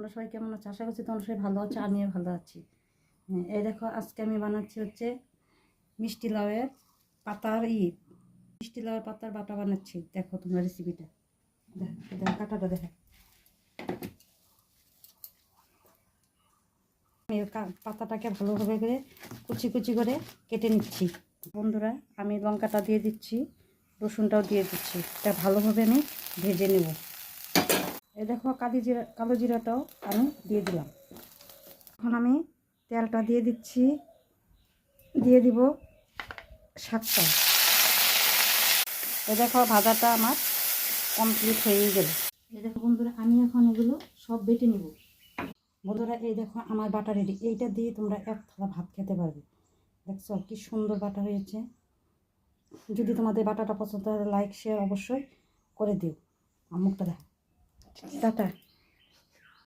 তোমরা সবাই কেমন আছো? আশা করছি তোমরা সবাই ভালো আছো, আমিও ভালো আছি। এই দেখো আজকে আমি বানাচ্ছি হচ্ছে মিষ্টি লাউয়ের পাতার মিষ্টি লাউয়ের পাতার বাটা বানাচ্ছি। দেখো তোমরা রেসিপিটা, দেখো কাটাটা দেখো। আমি পাতাটাকে ভালোভাবে করে কুচি কুচি করে কেটে নিচ্ছি। বন্ধুরা, আমি লঙ্কাটা দিয়ে দিচ্ছি, রসুনটাও দিয়ে দিচ্ছি। এটা ভালোভাবে আমি ভেজে নেব। এই দেখো কালো জিরাটাও আমি দিয়ে দিলাম। এখন আমি তেলটা দিয়ে দিচ্ছি, দিয়ে দিব শাকটা। এই দেখো ভাজাটা আমার কমপ্লিট হয়ে গেল। এই দেখো বন্ধুরা, আমি এখন এগুলো সব বেটে নেব। বন্ধুরা, এই দেখো আমার বাটা রেডি। এইটা দিয়ে তোমরা এক থালা ভাত খেতে পারবে। দেখছো কি সুন্দর বাটা হয়েছে। যদি তোমাদের বাটাটা পছন্দ হয় লাইক শেয়ার অবশ্যই করে দিও। আর মুখটা দেখো। টাটা।